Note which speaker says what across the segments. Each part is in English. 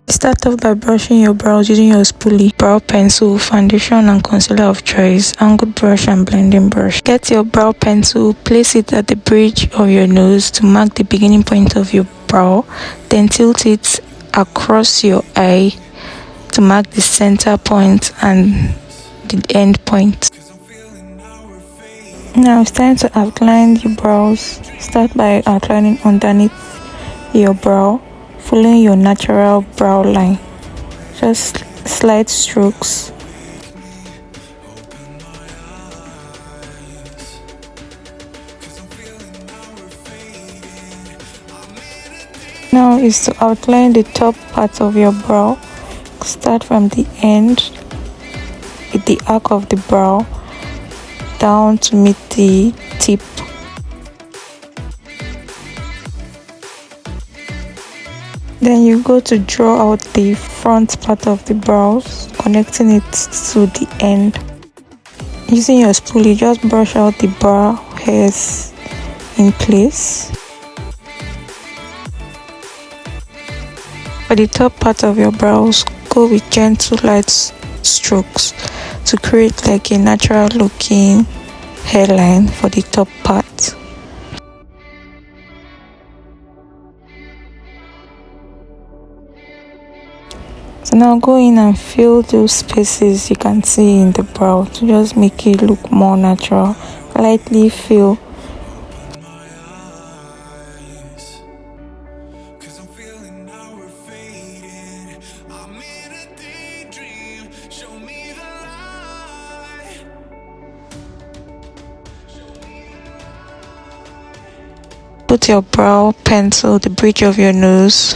Speaker 1: Start off by brushing your brows using your spoolie, brow pencil, foundation and concealer of choice, angled brush and blending brush. Get your brow pencil, place it at the bridge of your nose to mark the beginning point of your brow, then tilt it across your eye to mark the center point and the end point. Now it's time to outline your brows. Start by outlining underneath your brow, following your natural brow line. Just slight strokes. Now is to outline the top part of your brow. Start from the end with the arc of the brow down to meet the tip. Then you go to draw out the front part of the brows, connecting it to the end. Using your spoolie, just brush out the brow hairs in place. For the top part of your brows, go with gentle light strokes to create like a natural looking hairline for the top part. So now go in and fill those spaces you can see in the brow to just make it look more natural. Lightly fill. Put your brow pencil, the bridge of your nose,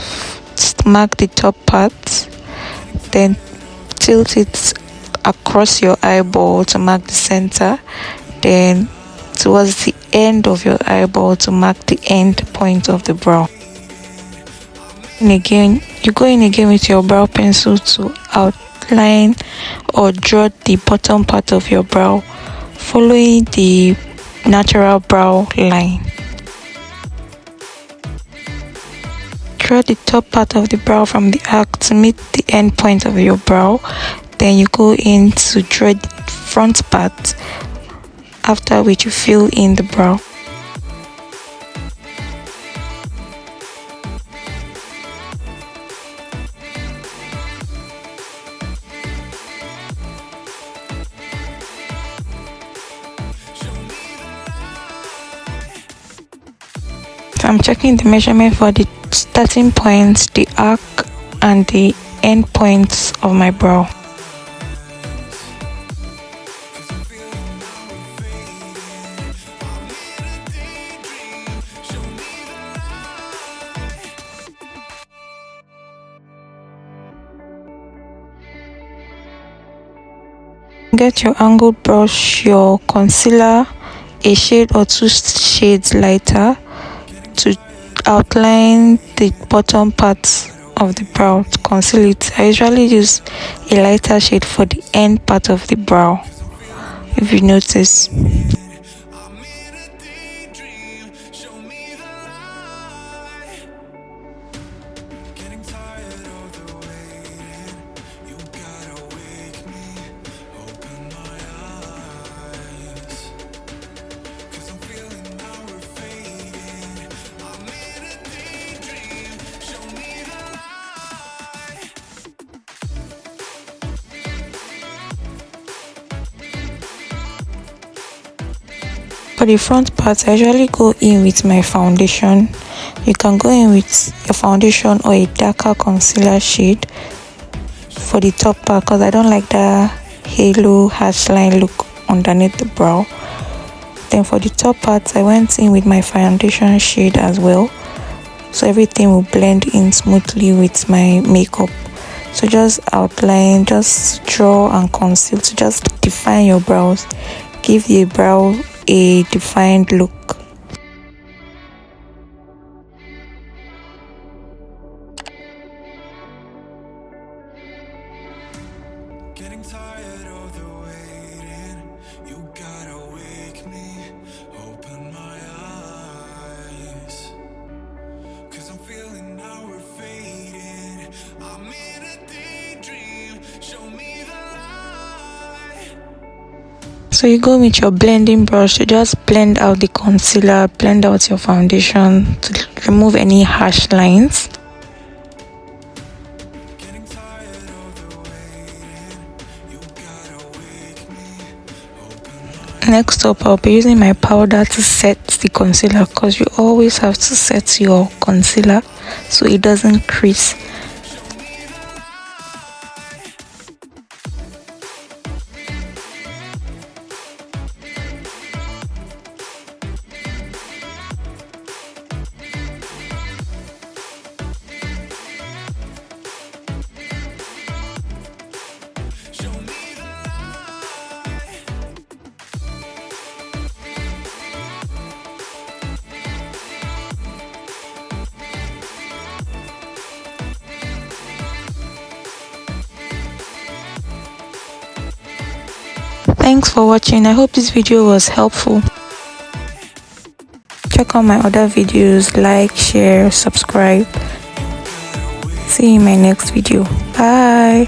Speaker 1: mark the top part, then tilt it across your eyeball to mark the center, then towards the end of your eyeball to mark the end point of the brow. And again, you go in again with your brow pencil to outline or draw the bottom part of your brow, following the natural brow line. Draw the top part of the brow from the arc to meet the end point of your brow. Then you go in to draw the front part, after which you fill in the brow. So I'm checking the measurement for the starting point, the arc and the end points of my brow. Get your angled brush, your concealer, a shade or two shades lighter, to outline the bottom part of the brow to conceal it. I usually use a lighter shade for the end part of the brow, if you notice. For the front part, I usually go in with my foundation. You can go in with your foundation or a darker concealer shade for the top part, because I don't like that halo harsh line look underneath the brow. Then for the top part, I went in with my foundation shade as well, so everything will blend in smoothly with my makeup. So just outline, just draw and conceal to just define your brows, give the brow a defined look. Getting tired of the waiting, you gotta wake me, open my eyes, 'cause I'm feeling now we're fading. I'm in So you go with your blending brush to just blend out the concealer, blend out your foundation to remove any harsh lines. Next up, I'll be using my powder to set the concealer, because you always have to set your concealer so it doesn't crease. Thanks for watching. I hope this video was helpful. Check out my other videos, like, share, subscribe. See you in my next video. Bye.